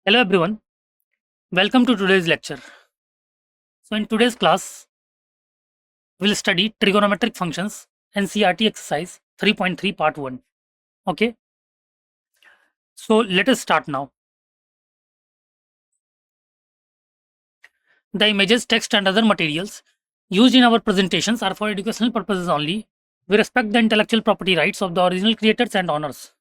Hello everyone, welcome to today's lecture. So in today's class, we'll study trigonometric functions NCERT exercise 3.3 part 1. Okay, so let us start now. The images, text and other materials used in our presentations are for educational purposes only. We respect the intellectual property rights of the original creators and owners.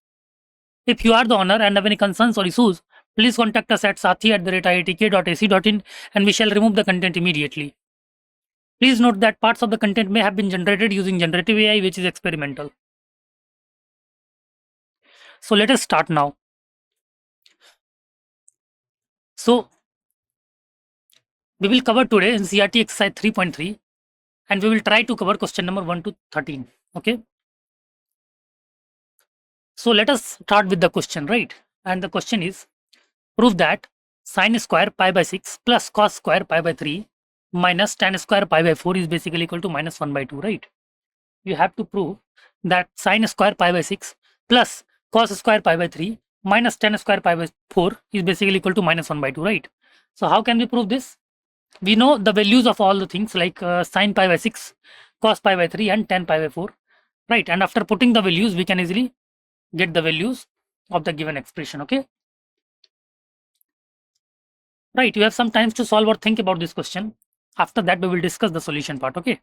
If you are the owner and have any concerns or issues, please contact us at sathi@iitk.ac.in and we shall remove the content immediately. Please note that parts of the content may have been generated using generative AI, which is experimental. So let us start now. So we will cover today in CRT exercise 3.3 and we will try to cover question number 1 to 13. Okay. So let us start with the question, right? And the question is, prove that sine square pi by 6 plus cos square pi by 3 minus tan square pi by 4 is basically equal to minus 1 by 2, right? You have to prove that sine square pi by 6 plus cos square pi by 3 minus tan square pi by 4 is basically equal to minus 1 by 2, right? So how can we prove this? We know the values of all the things like sine pi by 6, cos pi by 3 and tan pi by 4, right? And after putting the values, we can easily get the values of the given expression. Okay, right? You have some time to solve or think about this question. After that, we will discuss the solution part. Okay.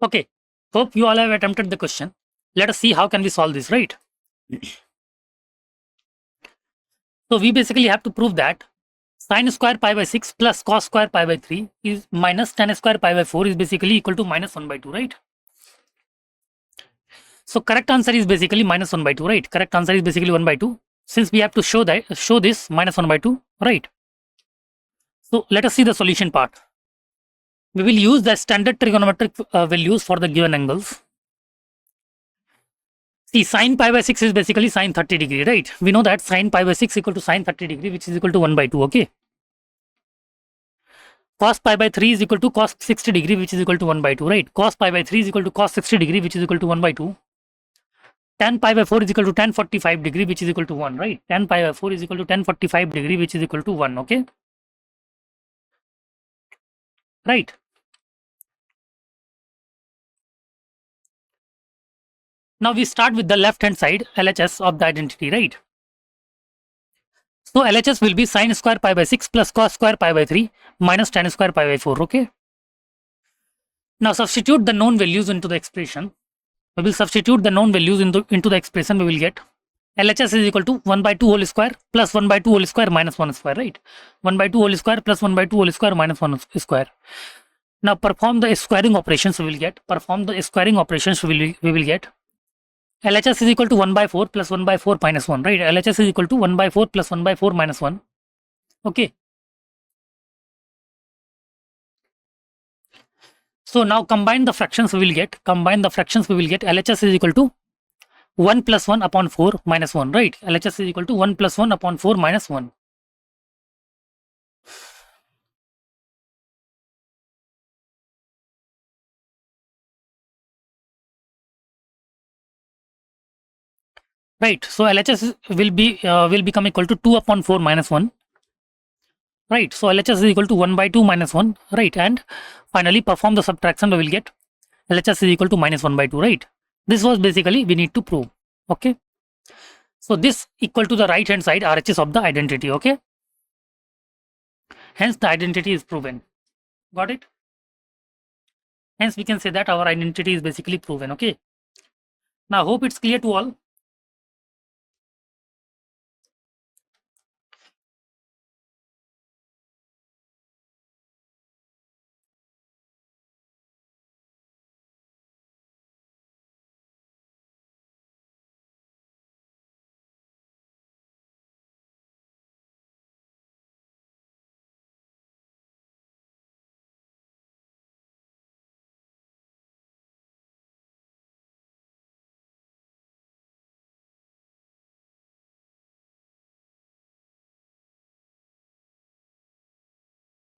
Okay. Hope you all have attempted the question. Let us see how can we solve this, right? So we basically have to prove that sine square pi by 6 plus cos square pi by 3 is minus tan square pi by 4 is basically equal to minus 1 by 2, right? So correct answer is basically minus 1 by 2, right? Correct answer is basically 1 by 2. Since we have to show this minus 1 by 2, right? So let us see the solution part. We will use the standard trigonometric values for the given angles. See, sine pi by 6 is basically sine 30 degree, right? We know that sine pi by 6 equal to sine 30 degree, which is equal to 1 by 2, okay? Cos pi by 3 is equal to cos 60 degree, which is equal to 1 by 2, right? Cos pi by 3 is equal to cos 60 degree, which is equal to 1 by 2. Tan pi by 4 is equal to tan 45 degree, which is equal to 1, right? Tan pi by 4 is equal to tan 45 degree, which is equal to 1, okay? Right? Now we start with the left hand side LHS of the identity, right? So LHS will be sine square pi by 6 plus cos square pi by 3 minus tan square pi by 4, okay? Now substitute the known values into the expression. We will substitute the known values into the expression. We will get LHS is equal to 1 by 2 whole square plus 1 by 2 whole square minus 1 square, right? 1 by 2 whole square plus 1 by 2 whole square minus 1 square. Now perform the squaring operations. We will get LHS is equal to 1 by 4 plus 1 by 4 minus 1, right? LHS is equal to 1 by 4 plus 1 by 4 minus 1. Okay. So now combine the fractions. We will get LHS is equal to 1 plus 1 upon 4 minus 1, right? LHS is equal to 1 plus 1 upon 4 minus 1. Right. So LHS will become equal to 2 upon 4 minus 1. right? So LHS is equal to 1 by 2 minus 1, right? And finally perform the subtraction, we will get LHS is equal to minus 1 by 2, right? This was basically we need to prove. Okay, so this equal to the right hand side RHS of the identity. Okay, hence the identity is proven. Got it? Hence we can say that our identity is basically proven. Okay, now hope it's clear to all.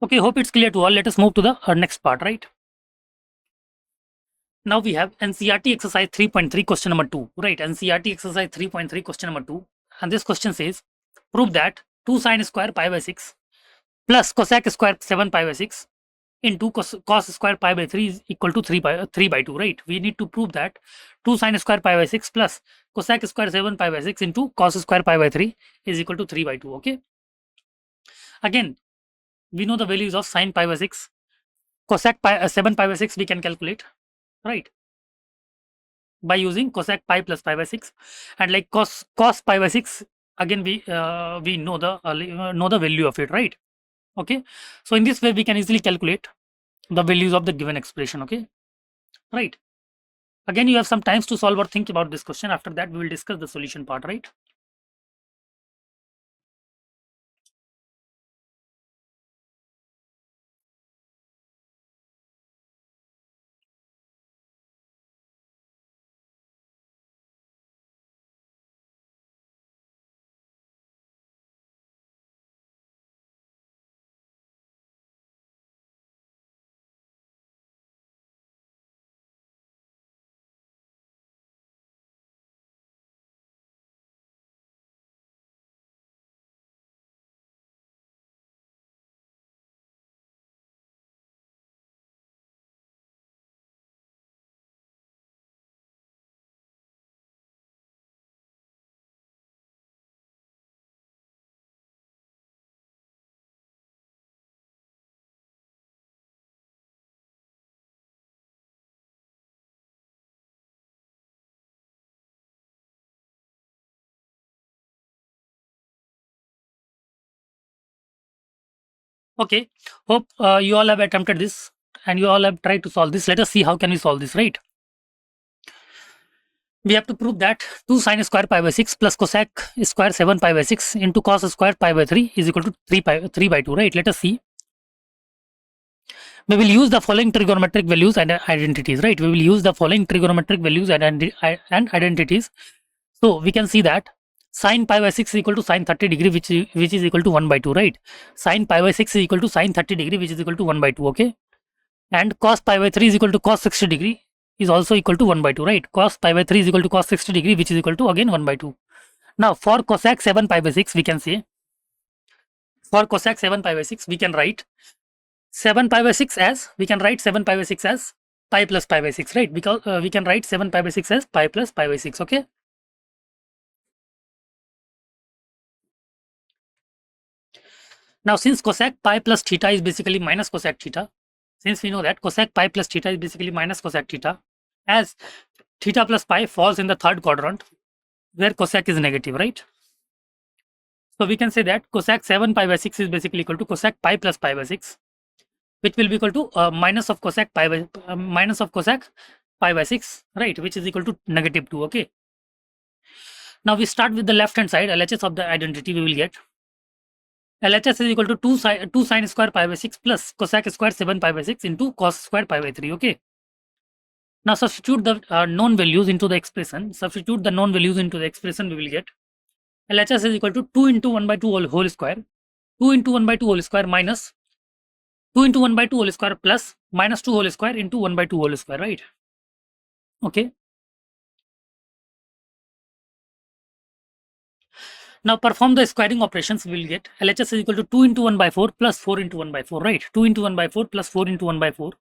Okay, hope it's clear to all. Let us move to the next part, right? Now we have NCERT exercise 3.3 question number 2, right? NCERT exercise 3.3 question number 2. And this question says, prove that 2 sine square pi by 6 plus cosec square 7 pi by 6 into cos square pi by 3 is equal to 3 by 2, right? We need to prove that 2 sine square pi by 6 plus cosec square 7 pi by 6 into cos square pi by 3 is equal to 3 by 2, okay? Again, we know the values of sine pi by 6. Cosec 7 pi by 6 we can calculate, right? By using cosec pi plus pi by 6, and like cos pi by 6, again we know the value of it, right? Okay, so in this way we can easily calculate the values of the given expression. Okay, right? Again, you have some times to solve or think about this question. After that we will discuss the solution part, right? Okay, hope you all have attempted this and you all have tried to solve this. Let us see how can we solve this, right? We have to prove that 2 sine square pi by 6 plus cosec square 7 pi by 6 into cos square pi by 3 is equal to 3 by 2, right? Let us see. We will use the following trigonometric values and identities, right? We will use the following trigonometric values and identities. So we can see that sine pi by 6 is equal to sine 30 degree, which is equal to 1 by 2, right? Sine pi by 6 is equal to sine 30 degree, which is equal to 1 by 2, okay? And cos pi by 3 is equal to cos 60 degree is also equal to 1 by 2, right? Cos pi by 3 is equal to cos 60 degree, which is equal to again 1 by 2. Now for cosec 7 pi by 6, we can say, for cosec 7 pi by 6, we can write 7 pi by 6 as, we can write 7 pi by 6 as pi plus pi by 6, right? Because we can write 7 pi by 6 as pi plus pi by 6, okay? Now since cosec pi plus theta is basically minus cosec theta, since we know that cosec pi plus theta is basically minus cosec theta, as theta plus pi falls in the third quadrant where cosec is negative, right? So we can say that cosec 7 pi by 6 is basically equal to cosec pi plus pi by 6, which will be equal to minus of cosec pi by 6, right? Which is equal to negative 2, okay? Now we start with the left hand side. LHS of the identity we will get. LHS is equal to 2 sine square pi by 6 plus cosec square 7 pi by 6 into cos square pi by 3, okay? Now substitute the known values into the expression. Substitute the known values into the expression, we will get LHS is equal to 2 into 1 by 2 whole square, 2 into 1 by 2 whole square minus 2 into 1 by 2 whole square plus minus 2 whole square into 1 by 2 whole square, right? Okay. Now perform the squaring operations, we will get LHS is equal to 2 into 1 by 4 plus 4 into 1 by 4, right? 2 into 1 by 4 plus 4 into 1 by 4.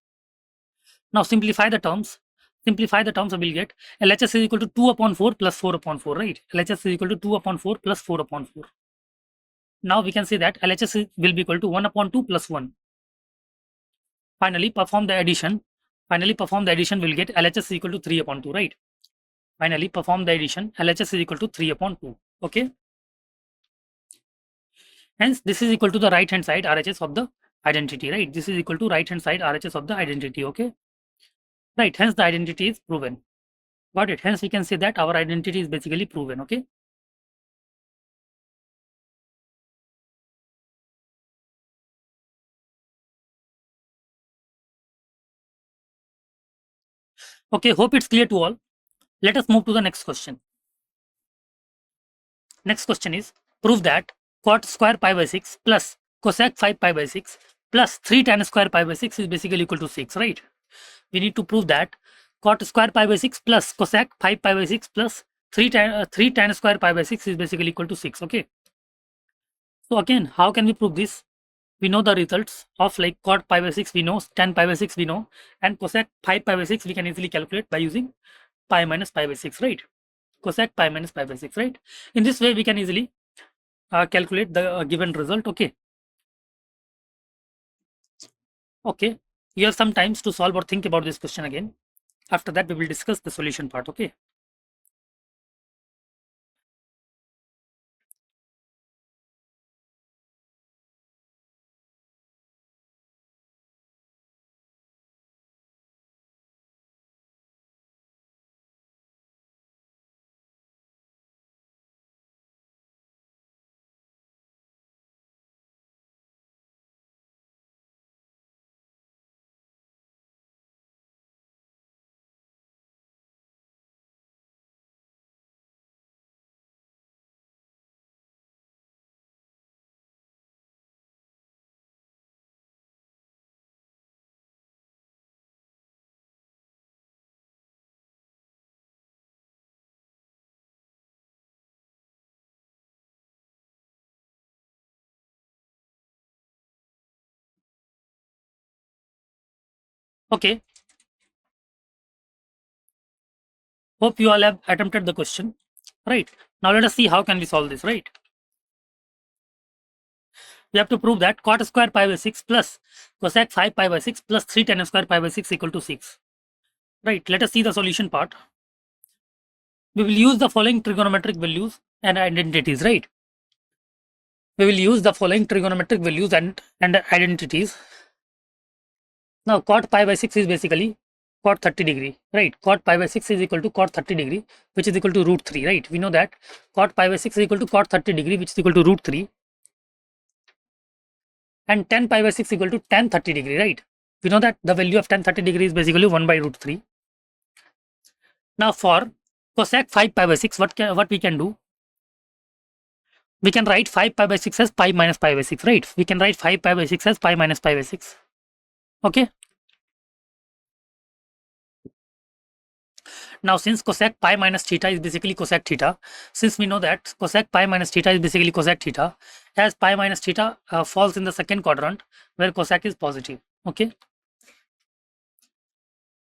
Now simplify the terms. Simplify the terms, we will get LHS is equal to 2 upon 4 plus 4 upon 4, right? LHS is equal to 2 upon 4 plus 4 upon 4. Now we can say that LHS will be equal to 1 upon 2 plus 1. Finally, perform the addition. Finally, perform the addition, we'll get LHS is equal to 3 upon 2, right? Finally, perform the addition, LHS is equal to 3 upon 2, okay? Hence, this is equal to the right hand side RHS of the identity, right? This is equal to right hand side RHS of the identity, okay? Right, hence the identity is proven. Got it? Hence, we can say that our identity is basically proven, okay? Okay, hope it's clear to all. Let us move to the next question. Next question is, prove that cot square pi by 6 plus cosec 5 pi by 6 plus 3 tan square pi by 6 is basically equal to 6, right? We need to prove that cot square pi by 6 plus cosec 5 pi by 6 plus 3 tan square pi by 6 is basically equal to 6, okay? So again, how can we prove this? We know the results of like cot pi by 6 we know, tan pi by 6 we know, and cosec 5 pi by 6 we can easily calculate by using pi minus pi by 6, right? Cosec pi minus pi by 6, right? In this way we can easily calculate the given result, okay? Okay, you have some times to solve or think about this question again. After that we will discuss the solution part, okay? Okay, hope you all have attempted the question, right? Now let us see how can we solve this, right? We have to prove that cot square pi by 6 plus cosec 5 pi by 6 plus 3 tan square pi by 6 equal to 6, right? Let us see the solution part. We will use the following trigonometric values and identities, right? We will use the following trigonometric values and identities. Now cot pi by 6 is basically cot 30 degree, right? Cot pi by 6 is equal to cot 30 degree, which is equal to root 3, right? We know that cot pi by 6 is equal to cot 30 degree, which is equal to root 3. And tan pi by 6 is equal to tan 30 degree, right? We know that the value of tan 30 degree is basically 1 by root 3. Now for cosec 5 pi by 6, what we can do? We can write 5 pi by 6 as pi minus pi by 6, right? We can write 5 pi by 6 as pi minus pi by 6. Okay. Now since cosec pi minus theta is basically cosec theta, since we know that cosec pi minus theta is basically cosec theta, as pi minus theta falls in the second quadrant where cosec is positive, okay?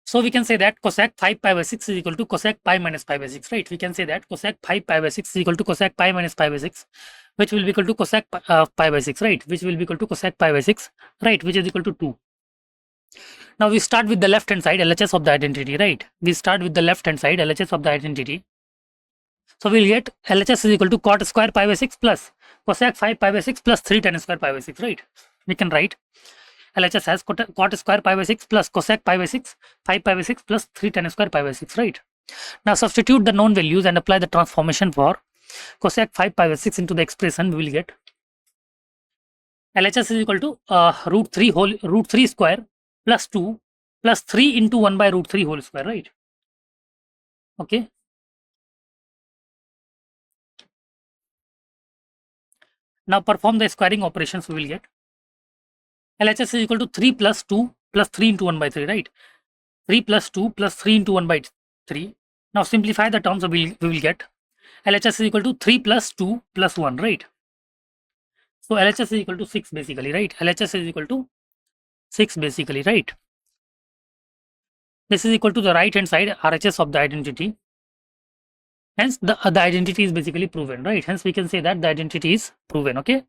So we can say that cosec 5 pi by 6 is equal to cosec pi minus pi by 6, right? We can say that cosec 5 pi by 6 is equal to cosec pi minus pi by 6, which will be equal to cosec pi by 6, right? Which will be equal to cosec pi by 6, right? Which is equal to 2. Now we start with the left hand side LHS of the identity, right? We start with the left hand side LHS of the identity. So we'll get LHS is equal to cot square pi by 6 plus cosec 5 pi by 6 plus 3 tan square pi by 6, right? We can write LHS as cot square pi by 6 plus cosec pi by 6, 5 pi by 6 plus 3 tan square pi by 6, right? Now substitute the known values and apply the transformation for cosec 5 pi by 6 into the expression. We will get LHS is equal to root 3 square plus 2 plus 3 into 1 by root 3 whole square, right? Okay. Now perform the squaring operations. We will get LHS is equal to 3 plus 2 plus 3 into 1 by 3, right? 3 plus 2 plus 3 into 1 by 3. Now simplify the terms. We will get LHS is equal to 3 plus 2 plus 1, right? So LHS is equal to 6 basically, right? LHS is equal to 6 basically, right? This is equal to the right hand side RHS of the identity. Hence the identity is basically proven, right? Hence we can say that the identity is proven, okay?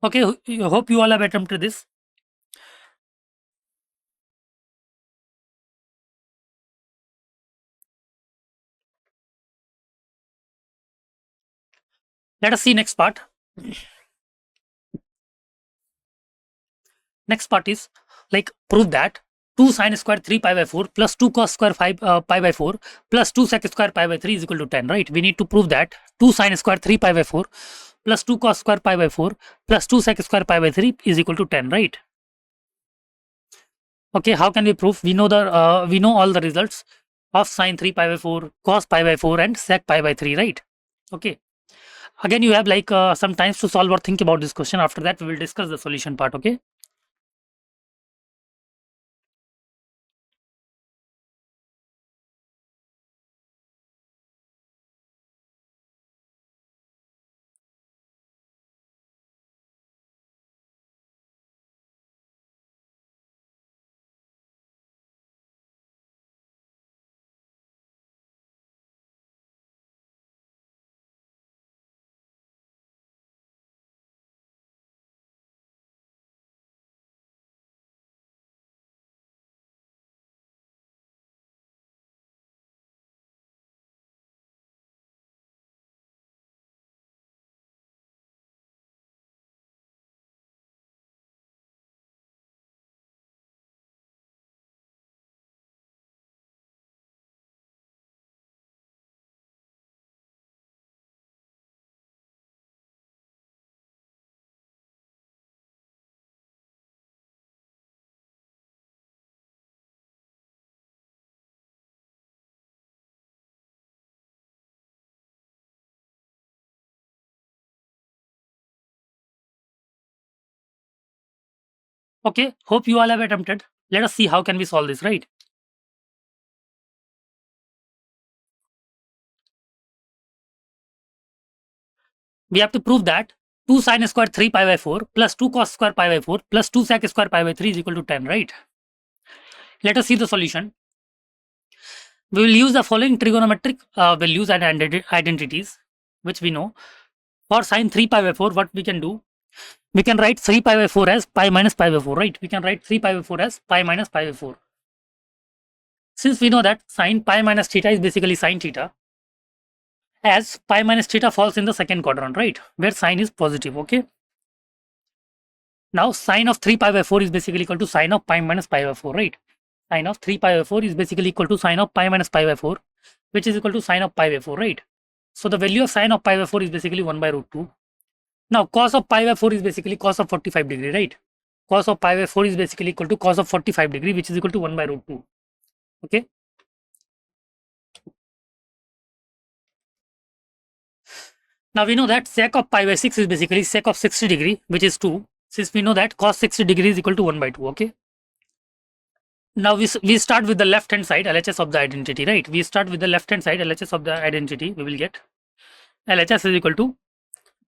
Okay, hope you all have attempted this. Let us see next part. Next part is like prove that 2 sine square 3 pi by 4 plus 2 cos square 5 pi by 4 plus 2 sec square pi by 3 is equal to 10, right? We need to prove that 2 sine square 3 pi by 4 plus 2 cos square pi by 4 plus 2 sec square pi by 3 is equal to 10, right? Okay, how can we prove? We know all the results of sine 3 pi by 4, cos pi by 4 and sec pi by 3, right? Okay. Again, you have like some times to solve or think about this question. After that, we will discuss the solution part, okay? Okay, hope you all have attempted. Let us see how can we solve this, right? We have to prove that 2 sine square 3 pi by 4 plus 2 cos square pi by 4 plus 2 sec square pi by 3 is equal to 10, right? Let us see the solution. We will use the following trigonometric values and identities, which we know. For sine 3 pi by 4, what we can do? We can write 3 pi by 4 as pi minus pi by 4, right? We can write 3 pi by 4 as pi minus pi by 4. Since we know that sine pi minus theta is basically sine theta, as pi minus theta falls in the second quadrant, right? Where sine is positive, okay? Now sine of 3 pi by 4 is basically equal to sine of pi minus pi by 4, right? Sine of 3 pi by 4 is basically equal to sine of pi minus pi by 4, which is equal to sine of pi by 4, right? So the value of sine of pi by 4 is basically 1 by root 2. Now cos of pi by 4 is basically cos of 45 degree, right? Cos of pi by 4 is basically equal to cos of 45 degree, which is equal to 1 by root 2. Okay. Now we know that sec of pi by 6 is basically sec of 60 degree, which is 2. Since we know that cos 60 degree is equal to 1 by 2, okay? Now we start with the left hand side LHS of the identity, right? We start with the left hand side LHS of the identity. We will get LHS is equal to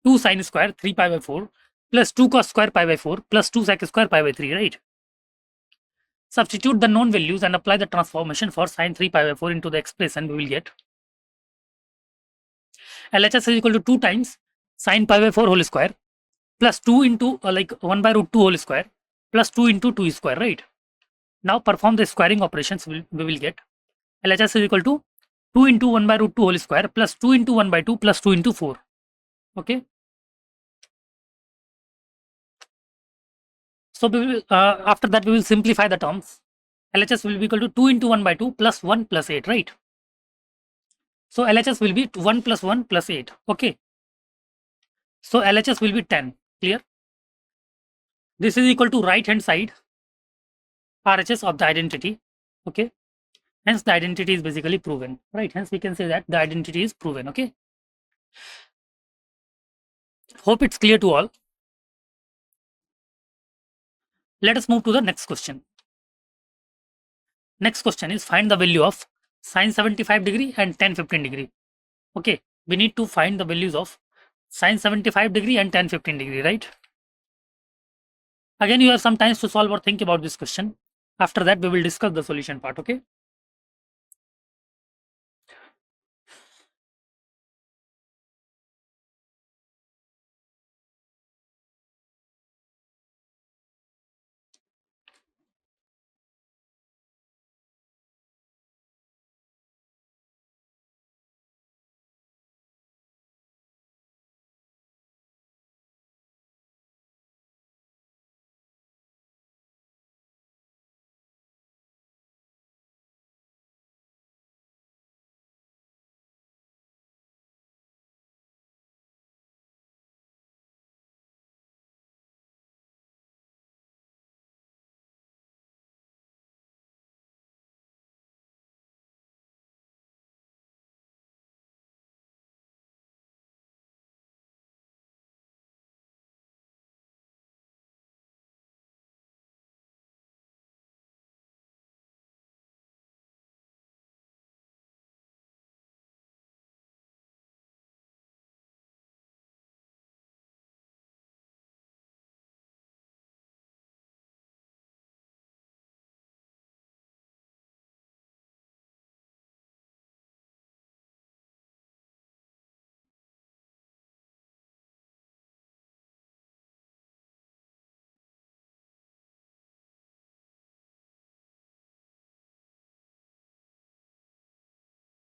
2 sine square 3 pi by 4 plus 2 cos square pi by 4 plus 2 sec square pi by 3, right? Substitute the known values and apply the transformation for sine 3 pi by 4 into the expression. We will get LHS is equal to 2 times sine pi by 4 whole square plus 2 into like 1 by root 2 whole square plus 2 into 2 square, right? Now perform the squaring operations. We will get LHS is equal to 2 into 1 by root 2 whole square plus 2 into 1 by 2 plus 2 into 4. Okay. So we will, after that we will simplify the terms. LHS will be equal to 2 into 1 by 2 plus 1 plus 8, right? So LHS will be 1 plus 1 plus 8. Okay. So LHS will be 10. Clear? This is equal to right hand side RHS of the identity. Okay. Hence the identity is basically proven, right? Hence we can say that the identity is proven. Okay. Hope it's clear to all. Let us move to the next question. Next question is find the value of sine 75 degree and tan 15 degree. Okay. We need to find the values of sine 75 degree and tan 15 degree, right? Again, you have some time to solve or think about this question. After that, we will discuss the solution part. Okay.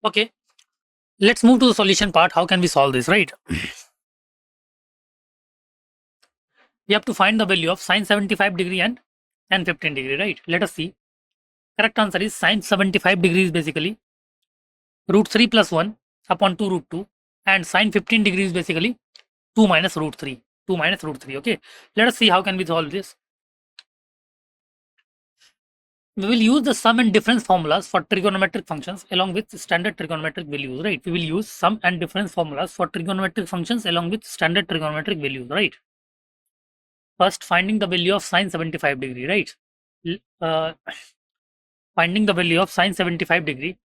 Okay. Let's move to the solution part. How can we solve this, right? We have to find the value of sine 75 degree and tan 15 degree, right? Let us see. Correct answer is sine 75 degree is basically root 3 plus 1 upon 2 root 2, and sine 15 degree is basically 2 minus root 3. 2 minus root 3. Okay. Let us see how can we solve this. We will use the sum and difference formulas for trigonometric functions along with standard trigonometric values, right? We will use sum and difference formulas for trigonometric functions along with standard trigonometric values, right? First, finding the value of sine 75 degree, right? Finding the value of sine 75 degree,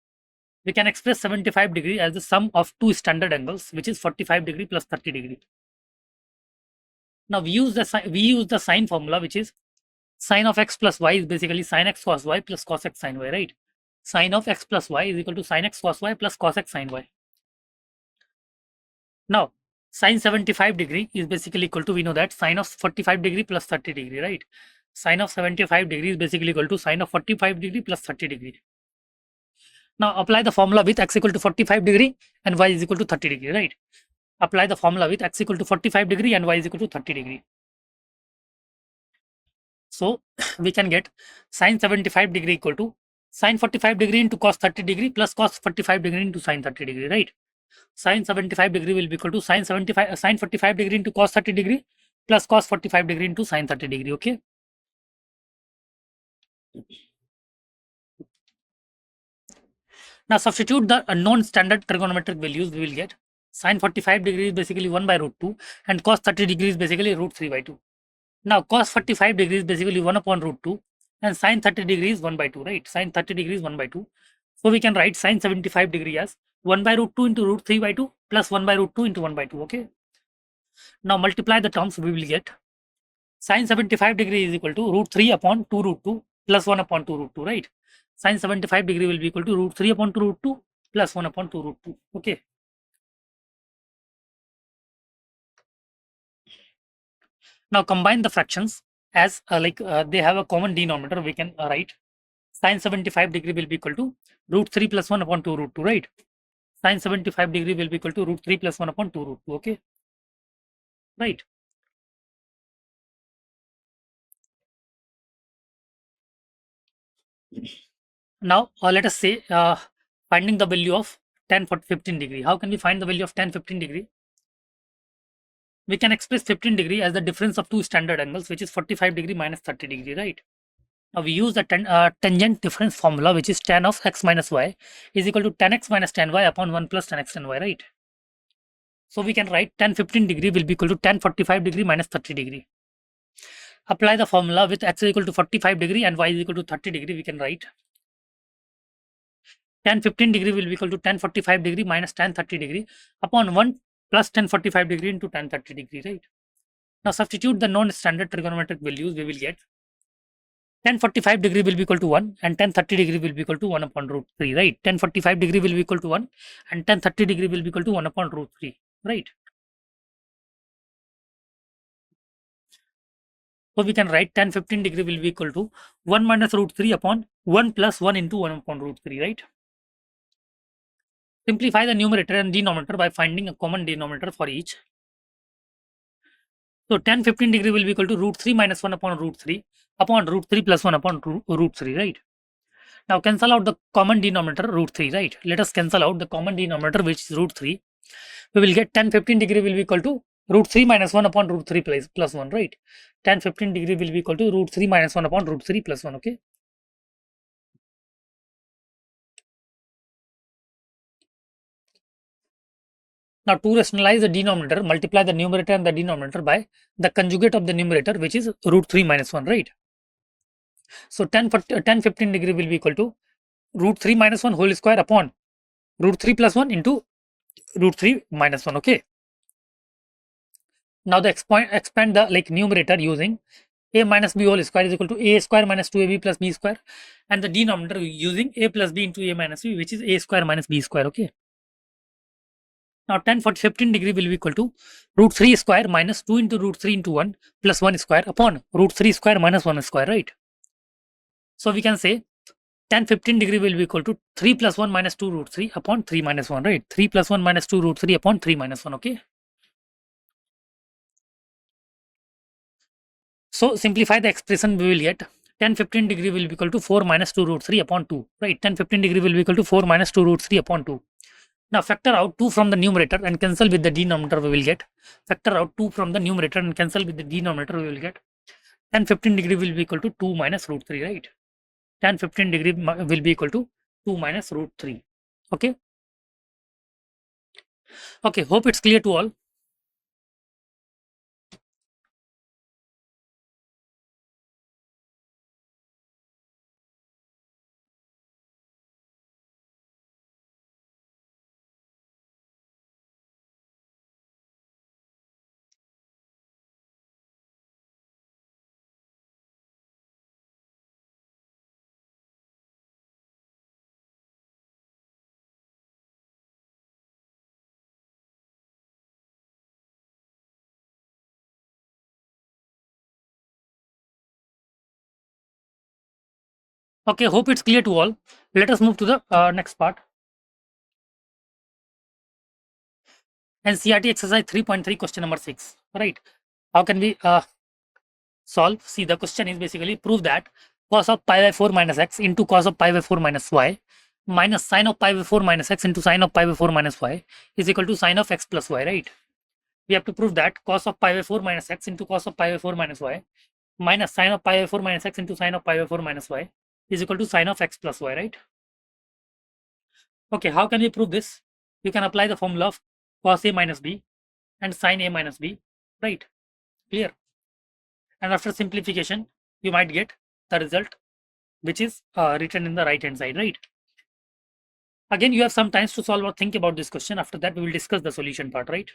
we can express 75 degree as the sum of two standard angles, which is 45 degree plus 30 degree. Now we use the sine formula, which is sine of x plus y is basically sine x cos y plus cos x sin y, right? Sine of x plus y is equal to sine x cos y plus cos x sin y. Now, sine 75 degree is basically equal to, we know that sine of 45 degree plus 30 degree, right? Sine of 75 degree is basically equal to sine of 45 degree plus 30 degree. Now apply the formula with x equal to 45 degree and y is equal to 30 degree, right? Apply the formula with x equal to 45 degree and y is equal to 30 degree. So we can get sine 75 degree equal to sine 45 degree into cos 30 degree plus cos 45 degree into sine 30 degree, right? Sine 75 degree will be equal to sine 45 degree into cos 30 degree plus cos 45 degree into sine 30 degree. Okay. Now substitute the non-standard trigonometric values. We will get sine 45 degree is basically 1 by root 2 and cos 30 degree is basically root 3 by 2. Now cos 45 degree is basically 1 upon root 2 and sine 30 degree is 1 by 2, right? Sine 30 degree is 1 by 2. So we can write sine 75 degree as 1 by root 2 into root 3 by 2 plus 1 by root 2 into 1 by 2. Okay. Now multiply the terms, we will get sine 75 degree is equal to root 3 upon 2 root 2 plus 1 upon 2 root 2, right? Sine 75 degree will be equal to root 3 upon 2 root 2 plus 1 upon 2 root 2. Okay. Now combine the fractions as they have a common denominator. We can write sine 75 degree will be equal to root 3 plus 1 upon 2 root 2, right? Sine 75 degree will be equal to root 3 plus 1 upon 2 root 2. Okay. Right. Now let us say finding the value of 10 for 15 degree. How can we find the value of 10 15 degree? We can express 15 degree as the difference of two standard angles, which is 45 degree minus 30 degree, right? Now we use the tangent difference formula, which is tan of x minus y is equal to tan x minus tan y upon 1 plus tan x tan y, right? So we can write tan 15 degree will be equal to tan 45 degree minus 30 degree. Apply the formula with x is equal to 45 degree and y is equal to 30 degree. We can write tan 15 degree will be equal to tan 45 degree minus tan 30 degree upon 1 plus tan 45 degree into tan 30 degree, right? Now substitute the non-standard trigonometric values. We will get tan 45 degree will be equal to 1 and tan 30 degree will be equal to 1 upon root 3, right? Tan 45 degree will be equal to 1 and tan 30 degree will be equal to 1 upon root 3, right? So we can write tan 15 degree will be equal to 1 minus root 3 upon 1 plus 1 into 1 upon root 3, right? Simplify the numerator and denominator by finding a common denominator for each. So tan 15 degree will be equal to root 3 minus 1 upon root 3 plus 1 upon root 3, right? Now cancel out the common denominator root 3, right? Let us cancel out the common denominator, which is root 3. We will get tan 15 degree will be equal to root 3 minus 1 upon root 3 plus 1, right? Tan 15 degree will be equal to root 3 minus 1 upon root 3 plus 1, okay? Now to rationalize the denominator, multiply the numerator and the denominator by the conjugate of the numerator, which is root 3 minus 1, right? So tan 15 degree will be equal to root 3 minus 1 whole square upon root 3 plus 1 into root 3 minus 1, okay? Now the expand the numerator using a minus b whole square is equal to a square minus 2ab plus b square, and the denominator using a plus b into a minus b, which is a square minus b square, okay? Now tan for 15 degree will be equal to root 3 square minus 2 into root 3 into 1 plus 1 square upon root 3 square minus 1 square, right? So we can say tan 15 degree will be equal to 3 plus 1 minus 2 root 3 upon 3 minus 1, right? 3 plus 1 minus 2 root 3 upon 3 minus 1, okay? So simplify the expression, we will get tan 15 degree will be equal to 4 minus 2 root 3 upon 2, right? Tan 15 degree will be equal to 4 minus 2 root 3 upon 2. Now factor out 2 from the numerator and cancel with the denominator, we will get. Factor out 2 from the numerator and cancel with the denominator, we will get. Tan 15 degree will be equal to 2 minus root 3, right? Tan 15 degree will be equal to 2 minus root 3. Okay. Okay. Hope it's clear to all. Okay. Hope it's clear to all. Let us move to the next part. NCERT exercise 3.3 question number 6. Right. How can we solve? See, the question is basically prove that cos of pi by 4 minus x into cos of pi by 4 minus y minus sine of pi by 4 minus x into sine of pi by 4 minus y is equal to sine of x plus y, right? We have to prove that cos of pi by 4 minus x into cos of pi by 4 minus y minus sine of pi by 4 minus x into sine of pi by 4 minus y is equal to sine of x plus y, right? Okay, how can we prove this? You can apply the formula of cos a minus b and sine a minus b, right? Clear? And after simplification, you might get the result which is written in the right hand side, right? Again, you have some time to solve or think about this question. After that, we will discuss the solution part, right?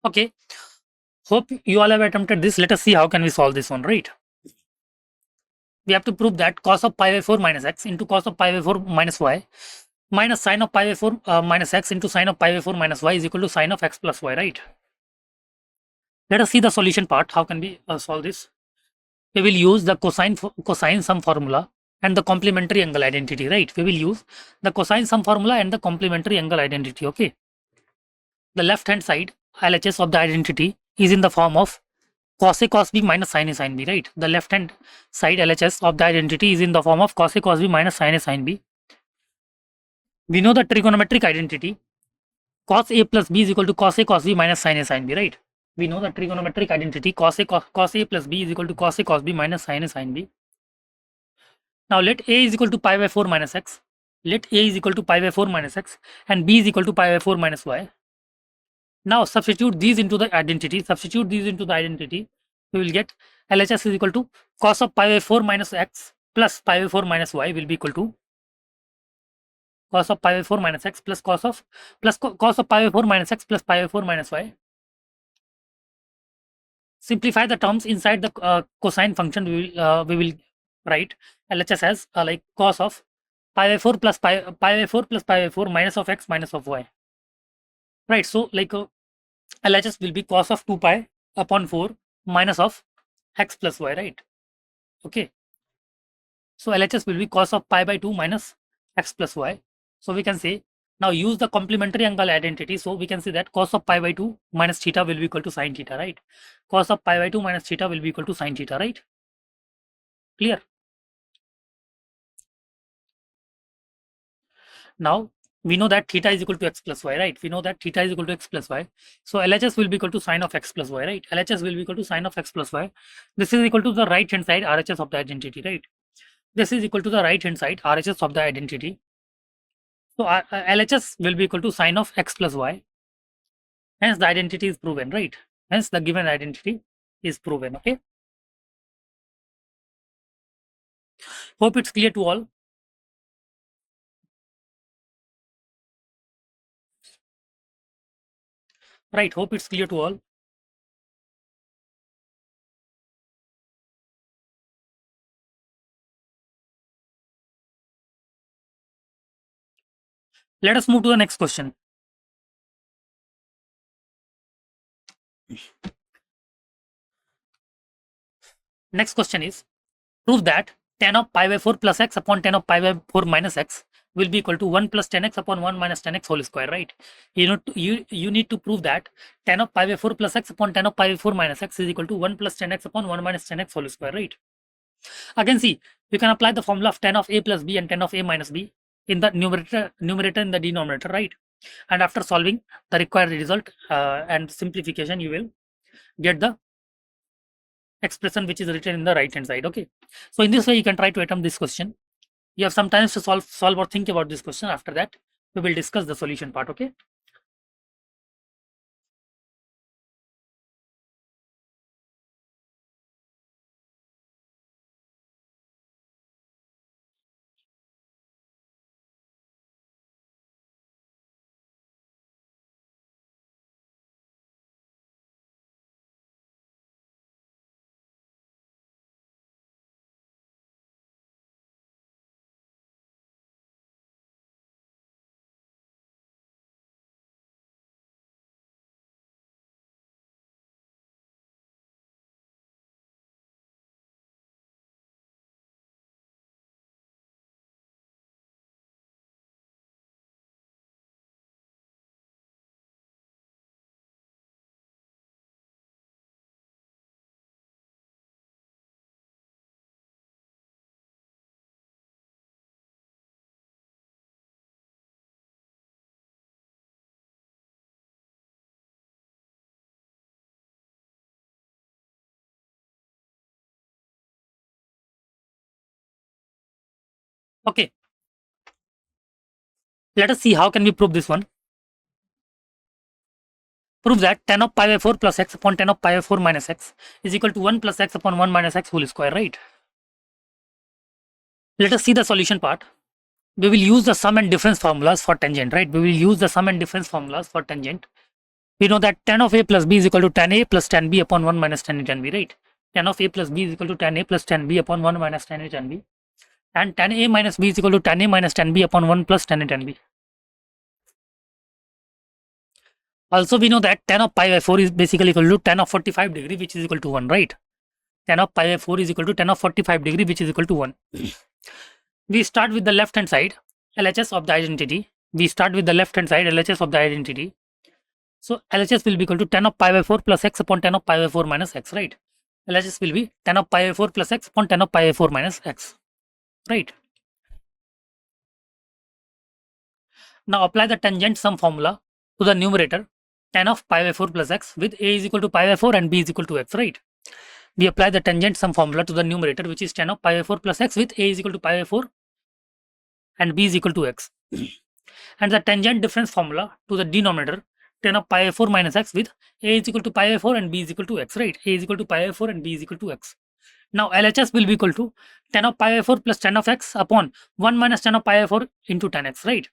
Okay, hope you all have attempted this. Let us see how can we solve this one, right? We have to prove that cos of pi by 4 minus x into cos of pi by 4 minus y minus sine of pi by 4 minus x into sine of pi by 4 minus y is equal to sine of x plus y, right? Let us see the solution part. How can we solve this? We will use the cosine sum formula and the complementary angle identity, right? We will use the cosine sum formula and the complementary angle identity, okay? The left hand side LHS of the identity is in the form of cos A cos B minus sin A sin B, right? The left hand side LHS of the identity is in the form of cos A cos B minus sin A sin B. We know the trigonometric identity cos A plus B is equal to cos A cos B minus sin A sin B, right? We know the trigonometric identity cos A plus B is equal to cos A cos B minus sin A sin B. Now let A is equal to pi by 4 minus x. Let A is equal to pi by 4 minus x and B is equal to pi by 4 minus y. Now substitute these into the identity. Substitute these into the identity. We will get LHS is equal to cos of pi by 4 minus x plus pi by 4 minus y will be equal to cos of pi by 4 minus x plus cos of pi by 4 minus x plus pi by 4 minus y. Simplify the terms inside the cosine function. We will write LHS as like cos of pi by 4 plus pi by 4 plus pi by 4 minus of x minus of y. Right. So like LHS will be cos of 2 pi upon 4 minus of x plus y, right? Okay. So LHS will be cos of pi by 2 minus x plus y. So we can say now use the complementary angle identity. So we can say that cos of pi by 2 minus theta will be equal to sin theta, right? Cos of pi by 2 minus theta will be equal to sin theta, right? Clear? Now we know that theta is equal to x plus y, right? We know that theta is equal to x plus y. So LHS will be equal to sine of x plus y, right? LHS will be equal to sine of x plus y. This is equal to the right hand side RHS of the identity, right? This is equal to the right hand side RHS of the identity. So LHS will be equal to sine of x plus y. Hence the identity is proven, right? Hence the given identity is proven, okay? Hope it's clear to all. Right, hope it's clear to all. Let us move to the next question. Next question is, prove that tan of pi by 4 plus x upon tan of pi by 4 minus x will be equal to 1 plus tan x upon 1 minus tan x whole square, right? You need to prove that tan of pi by 4 plus x upon tan of pi by 4 minus x is equal to 1 plus tan x upon 1 minus tan x whole square, right? Again, see, you can apply the formula of tan of a plus b and tan of a minus b in the numerator in the denominator, right? And after solving the required result and simplification, you will get the expression which is written in the right hand side, okay? So in this way, you can try to attempt this question. You have some time to solve or think about this question. After that, we will discuss the solution part, okay? Okay. Let us see how can we prove this one. Prove that tan of pi by 4 plus x upon tan of pi by 4 minus x is equal to 1 plus x upon 1 minus x whole square, right? Let us see the solution part. We will use the sum and difference formulas for tangent, right? We will use the sum and difference formulas for tangent. We know that tan of a plus b is equal to tan a plus tan b upon 1 minus tan a tan b, right? Tan of a plus b is equal to tan a plus tan b upon 1 minus tan a tan b. And tan a minus b is equal to tan a minus tan b upon 1 plus tan a tan b. Also, we know that tan of pi by 4 is basically equal to tan of 45 degree, which is equal to 1, right? Tan of pi by 4 is equal to tan of 45 degree, which is equal to 1. We start with the left hand side, LHS of the identity. We start with the left hand side, LHS of the identity. So LHS will be equal to tan of pi by 4 plus x upon tan of pi by 4 minus x, right? LHS will be tan of pi by 4 plus x upon tan of pi by 4 minus x, right? Now apply the tangent sum formula to the numerator, tan of pi by 4 plus x with a is equal to pi by 4 and b is equal to x, right? We apply the tangent sum formula to the numerator, which is tan of pi by 4 plus x with a is equal to pi by 4 and b is equal to x. And the tangent difference formula to the denominator, tan of pi by 4 minus x with a is equal to pi by 4 and b is equal to x, right? A is equal to pi by 4 and b is equal to x. Now LHS will be equal to tan of pi by 4 plus tan of x upon 1 minus tan of pi by 4 into tan x, right?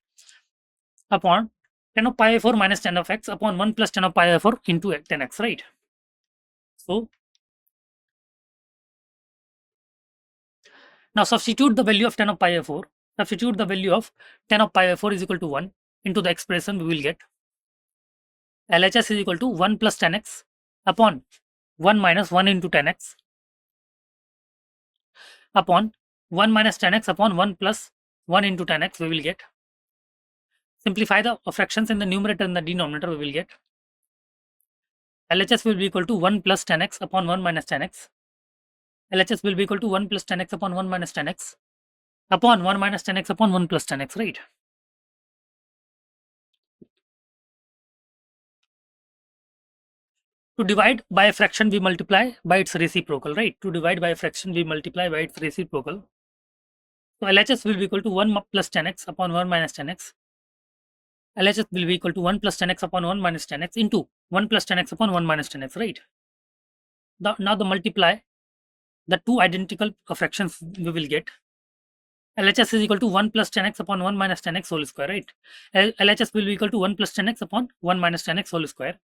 Upon tan of pi by 4 minus tan of x upon 1 plus tan of pi by 4 into tan x, right? So now substitute the value of tan of pi by 4. Substitute the value of tan of pi by 4 is equal to 1 into the expression. We will get LHS is equal to 1 plus tan x upon 1 minus 1 into tan x upon 1 minus tan x upon 1 plus 1 into tan x. We will get, simplify the fractions in the numerator and the denominator. We will get LHS will be equal to 1 plus tan x upon 1 minus tan x. LHS will be equal to 1 plus tan x upon 1 minus tan x upon 1 minus tan x upon 1 plus tan x, right? To divide by a fraction, we multiply by its reciprocal, right? To divide by a fraction, we multiply by its reciprocal. So LHS will be equal to 1 plus tan x upon 1 minus tan x. LHS will be equal to 1 plus tan x upon 1 minus tan x into 1 plus tan x upon 1 minus tan x, right? Now the multiply the two identical fractions we will get. LHS is equal to 1 plus tan x upon 1 minus tan x whole square, right? LHS will be equal to 1 plus tan x upon 1 minus tan x whole square.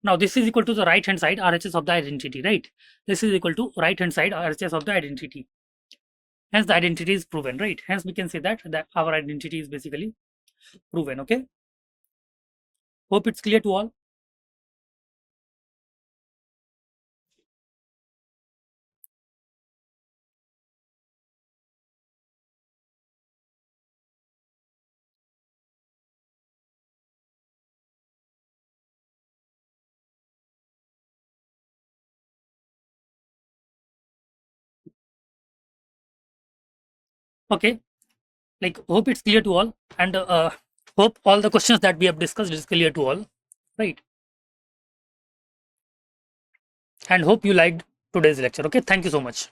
Now this is equal to the right hand side RHS of the identity, right? This is equal to right hand side RHS of the identity. Hence the identity is proven, right? Hence we can say that our identity is basically proven. Okay, hope it's clear to all. Okay, like hope it's clear to all, and hope all the questions that we have discussed is clear to all, right? And hope you liked today's lecture. Okay, thank you so much.